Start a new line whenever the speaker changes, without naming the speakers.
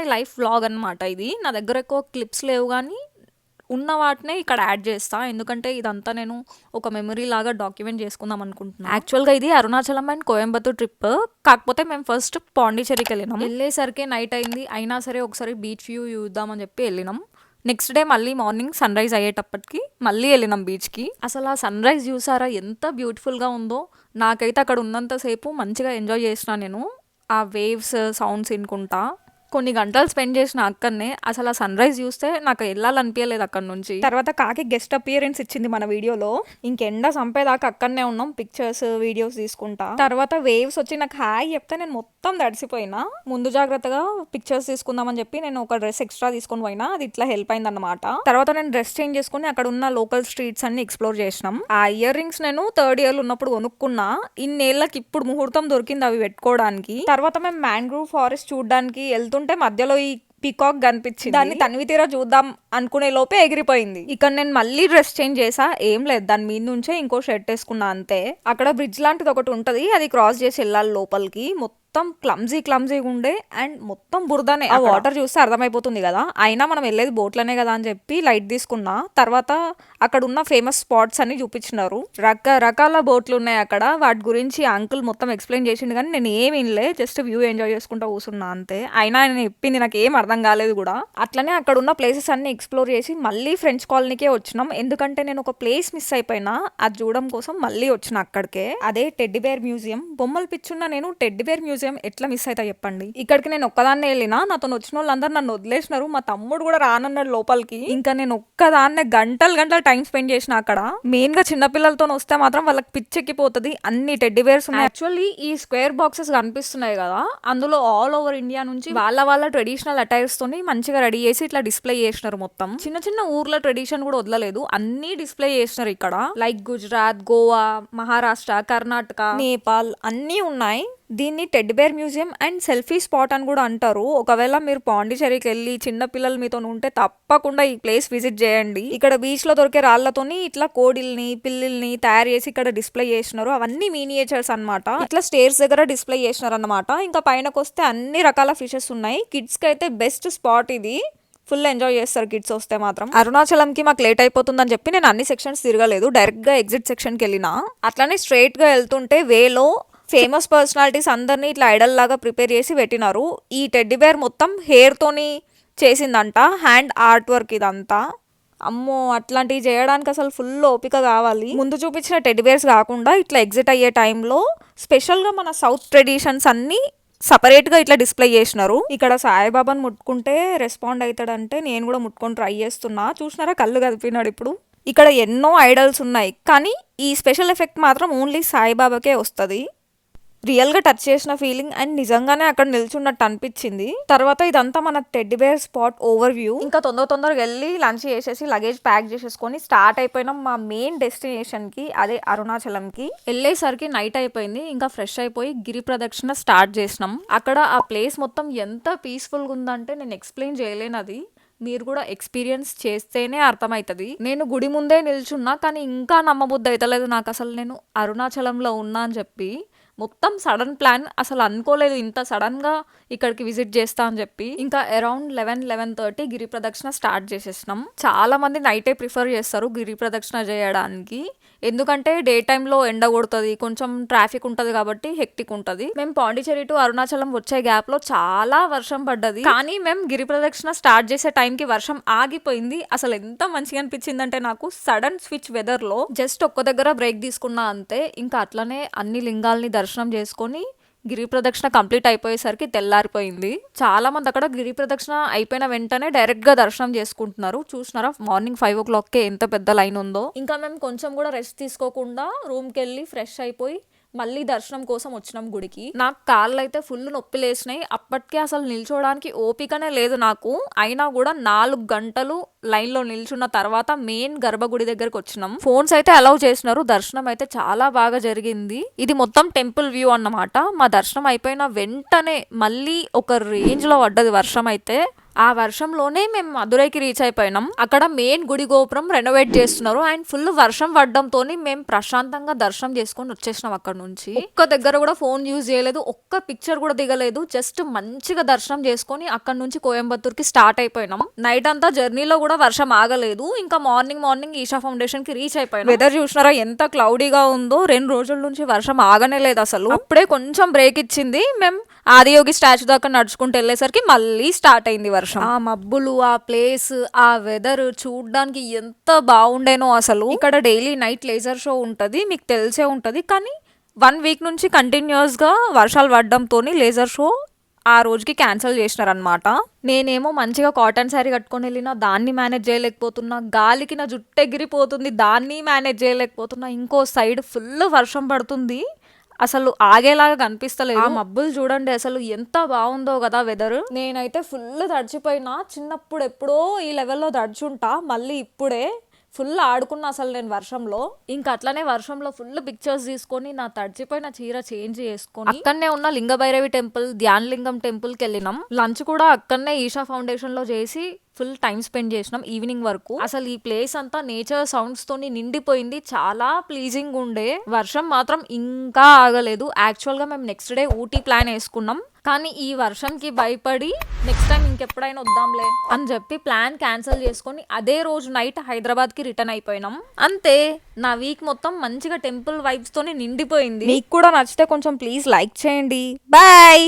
My life vlog అనమాట. ఇది నా దగ్గర ఎక్కువ క్లిప్స్ లేవు కానీ ఉన్న వాటినే ఇక్కడ యాడ్ చేస్తా. ఎందుకంటే ఇదంతా నేను ఒక మెమరీ లాగా డాక్యుమెంట్ చేసుకుందాం అనుకుంటున్నాను. యాక్చువల్గా ఇది అరుణాచలం అండ్ కోయంబత్తూర్ ట్రిప్. కాకపోతే మేము ఫస్ట్ పాండిచేరికి వెళ్ళినాం. వెళ్ళేసరికి నైట్ అయింది, అయినా సరే ఒకసారి బీచ్ వ్యూ చూద్దామని చెప్పి వెళ్ళినాం. నెక్స్ట్ డే మళ్ళీ మార్నింగ్ సన్ రైజ్ అయ్యేటప్పటికి మళ్ళీ వెళ్ళినాం బీచ్కి. అసలు ఆ సన్ రైజ్ చూసారా ఎంత బ్యూటిఫుల్గా ఉందో. నాకైతే అక్కడ ఉన్నంతసేపు మంచిగా ఎంజాయ్ చేసిన నేను. ఆ వేవ్స్ సౌండ్స్ వినుకుంటా కొన్ని గంటలు స్పెండ్ చేసిన అక్కడనే. అసలు ఆ సన్ రైజ్ చూస్తే నాకు వెళ్ళాలనిపించలేదు అక్కడ నుంచి. తర్వాత కాకి గెస్ట్ అపియరెన్స్ ఇచ్చింది మన వీడియోలో. ఇంకెండ చంపేదాకా అక్కడనే ఉన్నాం, పిక్చర్స్ వీడియోస్ తీసుకుంటా. తర్వాత వేవ్స్ వచ్చి నాకు హాయ్ చెప్తే నేను మొత్తం తడిసిపోయినా. ముందు జాగ్రత్తగా పిక్చర్స్ తీసుకుందామని చెప్పి నేను ఒక డ్రెస్ ఎక్స్ట్రా తీసుకొని పోయినా, అది ఇట్లా హెల్ప్ అయింది అనమాట. తర్వాత నేను డ్రెస్ చేంజ్ చేసుకుని అక్కడ ఉన్న లోకల్ స్ట్రీట్స్ అన్ని ఎక్స్ప్లోర్ చేసినాం. ఆ ఇయర్ రింగ్స్ నేను 3rd year ఉన్నప్పుడు కొనుక్కున్నా. ఇన్నేళ్ళకి ఇప్పుడు ముహూర్తం దొరికింది అవి పెట్టుకోవడానికి. తర్వాత మేము మ్యాంగ్రూవ్ ఫారెస్ట్ చూడడానికి వెళ్తుంటే మధ్యలో ఈ పీకాక్ కనిపించింది. దాన్ని తనివి తీరా చూద్దాం అనుకునే లోపే ఎగిరిపోయింది. ఇక్కడ నేను మళ్ళీ డ్రెస్ చేంజ్ చేసా. ఏం లేదు, దాని మీద నుంచే ఇంకో షర్ట్ వేసుకున్నా అంతే. అక్కడ బ్రిడ్జ్ లాంటిది ఒకటి ఉంటది, అది క్రాస్ చేసి వెళ్ళాలి లోపలికి. మొత్తం క్లమ్జీగా ఉండే అండ్ మొత్తం బురదనే. ఆ వాటర్ చూస్తే అర్థమైపోతుంది కదా. అయినా మనం వెళ్ళేది బోట్లనే కదా అని చెప్పి లైట్ తీసుకున్నా. తర్వాత అక్కడ ఉన్న ఫేమస్ స్పాట్స్ అన్ని చూపించినారు. రకరకాల బోట్లు ఉన్నాయి అక్కడ. వాటి గురించి అంకుల్ మొత్తం ఎక్స్ప్లెయిన్ చేసిండు కానీ నేను ఏం వినలే, జస్ట్ వ్యూ ఎంజాయ్ చేసుకుంటా కూర్చున్నా అంతే. అయినా ఆయన చెప్పింది నాకు ఏం అర్థం కాలేదు కూడా. అట్లనే అక్కడ ఉన్న ప్లేసెస్ అన్ని ఎక్స్ప్లోర్ చేసి మళ్ళీ ఫ్రెంచ్ కాలనీకే వచ్చినాం. ఎందుకంటే నేను ఒక ప్లేస్ మిస్ అయిపోయినా, అది చూడడం కోసం మళ్ళీ వచ్చిన అక్కడికే. అదే టెడ్డీబేర్ మ్యూజియం. బొమ్మలు పిచ్చున్న నేను టెడ్డీబేర్ మ్యూజియం ఎట్లా మిస్ అవుతా చెప్పండి. ఇక్కడికి నేను ఒక్కదాన్నే వెళ్ళినా, నాతో వచ్చిన వాళ్ళందరూ నన్ను వదిలేసినారు. మా తమ్ముడు కూడా రానన్నాడు లోపలికి. ఇంకా నేను ఒక్కదాన్నే గంటలు టైం స్పెండ్ చేసిన అక్కడ. మెయిన్ గా చిన్నపిల్లలతో వస్తే మాత్రం వాళ్ళకి పిచ్చెక్కిపోతుంది. అన్ని టెడ్డీబేర్స్ ఉన్నాయి. యాక్చువల్లీ ఈ స్క్వేర్ బాక్సెస్ కనిపిస్తున్నాయి కదా, అందులో ఆల్ ఓవర్ ఇండియా నుంచి వాళ్ళ ట్రెడిషనల్ అటైర్స్ తోని మంచిగా రెడీ చేసి ఇట్లా డిస్ప్లే చేసినారు. మొత్తం చిన్న చిన్న ఊర్ల ట్రెడిషన్ కూడా వదలలేదు, అన్ని డిస్ప్లే చేసినారు ఇక్కడ. లైక్ గుజరాత్, గోవా, మహారాష్ట్ర, కర్ణాటక, నేపాల్ అన్నీ ఉన్నాయి. దీన్ని teddy bear museum and selfie spot అని కూడా అంటారు. ఒకవేళ మీరు పాండిచేరికి వెళ్ళి చిన్న పిల్లలు మీతో ఉంటే తప్పకుండా ఈ ప్లేస్ విజిట్ చేయండి. ఇక్కడ బీచ్ లో దొరికే రాళ్లతోని ఇట్లా కోడిల్ని, పిల్లిల్ని తయారు చేసి ఇక్కడ డిస్ప్లే చేసినారు. అవన్నీ మినియేచర్స్ అన్నమాట. ఇట్లా స్టేర్స్ దగ్గర డిస్ప్లే చేసినారు అన్నమాట. ఇంకా పైనకి వస్తే అన్ని రకాల ఫిషెస్ ఉన్నాయి. కిడ్స్ కి అయితే బెస్ట్ స్పాట్ ఇది. ఫుల్ ఎంజాయ్ చేస్తారు కిడ్స్ వస్తే మాత్రం. అరుణాచలంకి మాకు లేట్ అయిపోతుందని చెప్పి నేను అన్ని సెక్షన్స్ తిరగలేదు, డైరెక్ట్ గా ఎగ్జిట్ సెక్షన్ కి వెళ్ళినా. అట్లానే స్ట్రైట్ గా వెళ్తుంటే వేలో ఫేమస్ పర్సనాలిటీస్ అందరినీ ఇట్లా ఐడల్ లాగా ప్రిపేర్ చేసి పెట్టినారు. ఈ టెడ్డీబేర్ మొత్తం హెయిర్ తోని చేసిందంట, హ్యాండ్ ఆర్ట్ వర్క్ ఇదంతా. అమ్మో, అట్లాంటివి చేయడానికి అసలు ఫుల్ ఓపిక కావాలి. ముందు చూపించిన టెడ్డీబేర్స్ కాకుండా ఇట్లా ఎగ్జిట్ అయ్యే టైంలో స్పెషల్గా మన సౌత్ ట్రెడిషన్స్ అన్ని సపరేట్గా ఇట్లా డిస్ప్లే చేసినారు. ఇక్కడ సాయిబాబాని ముట్టుకుంటే రెస్పాండ్ అవుతాడంటే నేను కూడా ముట్టుకొని ట్రై చేస్తున్నా. చూసినారా, కళ్ళు కదిపినాడు ఇప్పుడు. ఇక్కడ ఎన్నో ఐడల్స్ ఉన్నాయి కానీ ఈ స్పెషల్ ఎఫెక్ట్ మాత్రం ఓన్లీ సాయిబాబాకే వస్తుంది. రియల్ గా టచ్ చేసిన ఫీలింగ్ అండ్ నిజంగానే అక్కడ నిల్చున్నట్టు అనిపించింది. తర్వాత ఇదంతా మన టెడ్డీబేర్ స్పాట్ ఓవర్ వ్యూ. ఇంకా తొందరగా వెళ్ళి లంచ్ చేసేసి లగేజ్ ప్యాక్ చేసేసుకొని స్టార్ట్ అయిపోయినాం మా మెయిన్ డెస్టినేషన్ కి, అదే అరుణాచలం కి. వెళ్ళేసరికి నైట్ అయిపోయింది. ఇంకా ఫ్రెష్ అయిపోయి గిరి ప్రదక్షిణ స్టార్ట్ చేసినాం. అక్కడ ఆ ప్లేస్ మొత్తం ఎంత పీస్ఫుల్ గా ఉందంటే నేను ఎక్స్ప్లెయిన్ చేయలేను. అది మీరు కూడా ఎక్స్పీరియన్స్ చేస్తేనే అర్థమవుతుంది. నేను గుడి ముందే నిల్చున్నా కానీ ఇంకా నమ్మబుద్ధి అవుతలేదు నాకు అసలు నేను అరుణాచలంలో ఉన్నా అని చెప్పి. మొత్తం సడన్ ప్లాన్, అసలు అనుకోలేదు ఇంత సడన్ గా ఇక్కడికి విజిట్ చేస్తా అని చెప్పి. ఇంకా అరౌండ్ 11-11:30 గిరి ప్రదక్షిణ స్టార్ట్ చేసేసినాం. చాలా మంది నైటే ప్రిఫర్ చేస్తారు గిరి ప్రదక్షిణ చేయడానికి. ఎందుకంటే డే టైంలో ఎండ కొడుతుంది, కొంచెం ట్రాఫిక్ ఉంటుంది కాబట్టి హెక్టిక్ ఉంటుంది. మేము పాండిచేరి టు అరుణాచలం వచ్చే గ్యాప్ లో చాలా వర్షం పడ్డది. కానీ మేము గిరి ప్రదక్షిణ స్టార్ట్ చేసే టైంకి వర్షం ఆగిపోయింది. అసలు ఎంత మంచిగా అనిపించింది అంటే నాకు, సడన్ స్విచ్ వెదర్ లో జస్ట్ ఒక్క దగ్గర బ్రేక్ తీసుకున్నా అంతే. ఇంకా అట్లనే అన్ని లింగాల్ని దర్శనం చేసుకొని గిరి ప్రదక్షిణ కంప్లీట్ అయిపోయేసరికి తెల్లారిపోయింది. చాలా మంది అక్కడ గిరి ప్రదక్షిణ అయిపోయిన వెంటనే డైరెక్ట్ గా దర్శనం చేసుకుంటున్నారు. చూసినారా, మార్నింగ్ 5 o'clock ఎంత పెద్ద లైన్ ఉందో. ఇంకా మేము కొంచెం కూడా రెస్ట్ తీసుకోకుండా రూమ్ కి వెళ్ళి ఫ్రెష్ అయిపోయి మళ్ళీ దర్శనం కోసం వచ్చినాం గుడికి. నాకు కాళ్ళు అయితే ఫుల్ నొప్పి లేసినాయి. అప్పటికే అసలు నిల్చోడానికి ఓపికనే లేదు నాకు. అయినా కూడా 4 గంటలు లైన్ లో నిల్చున్న తర్వాత మెయిన్ గర్భగుడి దగ్గరకు వచ్చినాం. ఫోన్స్ అయితే అలౌ చేసినారు. దర్శనం అయితే చాలా బాగా జరిగింది. ఇది మొత్తం టెంపుల్ వ్యూ అన్నమాట. మా దర్శనం అయిపోయిన వెంటనే మళ్ళీ ఒక రేంజ్ లో పడ్డది వర్షం అయితే. ఆ వర్షంలోనే మేము మదురైకి రీచ్ అయిపోయినాం. అక్కడ మెయిన్ గుడి గోపురం రెనోవేట్ చేస్తున్నారు అండ్ ఫుల్ వర్షం పడడంతో మేము ప్రశాంతంగా దర్శనం చేసుకొని వచ్చేసినాం. అక్కడ నుంచి ఒక్క దగ్గర కూడా ఫోన్ యూజ్ చేయలేదు, ఒక్క పిక్చర్ కూడా దిగలేదు. జస్ట్ మంచిగా దర్శనం చేసుకొని అక్కడ నుంచి కోయంబత్తూర్కి స్టార్ట్ అయిపోయినాం. నైట్ అంతా జర్నీలో కూడా వర్షం ఆగలేదు. ఇంకా మార్నింగ్ ఈషా ఫౌండేషన్ కి రీచ్ అయిపోయినాం. వెదర్ చూసినారా ఎంత క్లౌడీగా ఉందో, 2 రోజుల నుంచి వర్షం ఆగనే లేదు అసలు. అప్పుడే కొంచెం బ్రేక్ ఇచ్చింది. మేము ఆదియోగి స్టాచ్యూ దాకా నడుచుకుంటూ వెళ్ళేసరికి మళ్ళీ స్టార్ట్ అయింది వర్షం. ఆ మబ్బులు, ఆ ప్లేస్, ఆ వెదర్ చూడడానికి ఎంత బాగుండేనో అసలు. ఇక్కడ డైలీ నైట్ లేజర్ షో ఉంటది, మీకు తెలిసే ఉంటది. కానీ 1 వీక్ నుంచి కంటిన్యూస్ గా వర్షాలు పడడంతో లేజర్ షో ఆ రోజుకి క్యాన్సిల్ చేసినారనమాట. నేనేమో మంచిగా కాటన్ శారీ కట్టుకొని వెళ్ళినా, దాన్ని మేనేజ్ చేయలేకపోతున్నా. గాలికి నా జుట్టు ఎగిరిపోతుంది, దాన్ని మేనేజ్ చేయలేకపోతున్నా. ఇంకో సైడ్ ఫుల్ వర్షం పడుతుంది, అసలు ఆగేలాగా కనిపిస్తలేదు. ఆ మబ్బులు చూడండి అసలు ఎంత బాగుందో కదా వెదర్. నేనైతే ఫుల్ తడిచిపోయినా. చిన్నప్పుడు ఎప్పుడో ఈ లెవెల్లో తడిచుంటా, మళ్ళీ ఇప్పుడే ఫుల్ ఆడుకున్నా అసలు నేను వర్షంలో. ఇంకా అట్లనే వర్షంలో ఫుల్ పిక్చర్స్ తీసుకొని నా తడిచిపోయిన చీర చేంజ్ చేసుకొని అక్కడనే ఉన్న లింగభైరవి టెంపుల్, ధ్యానలింగం టెంపుల్ కి వెళ్ళినాం. లంచ్ కూడా అక్కడనే ఈషా ఫౌండేషన్ లో చేసి ఫుల్ టైం స్పెండ్ చేసినాం ఈవినింగ్ వరకు. అసలు ఈ ప్లేస్ అంతా నేచర్ సౌండ్స్ తోని నిండిపోయింది, చాలా ప్లీజింగ్ ఉండే. వర్షం మాత్రం ఇంకా ఆగలేదు. యాక్చువల్ గా మేము నెక్స్ట్ డే ఊటీ ప్లాన్ వేసుకున్నాం, కానీ ఈ వర్షంకి భయపడి నెక్స్ట్ టైం ఇంకెప్పుడైనా వద్దాంలే అని చెప్పి ప్లాన్ క్యాన్సిల్ చేసుకొని అదే రోజు నైట్ హైదరాబాద్ కి రిటర్న్ అయిపోయినాం. అంతే, నా వీక్ మొత్తం మంచిగా టెంపుల్ వైబ్స్ తోని నిండిపోయింది. మీకు కూడా నచ్చితే కొంచెం ప్లీజ్ లైక్ చేయండి. బాయ్.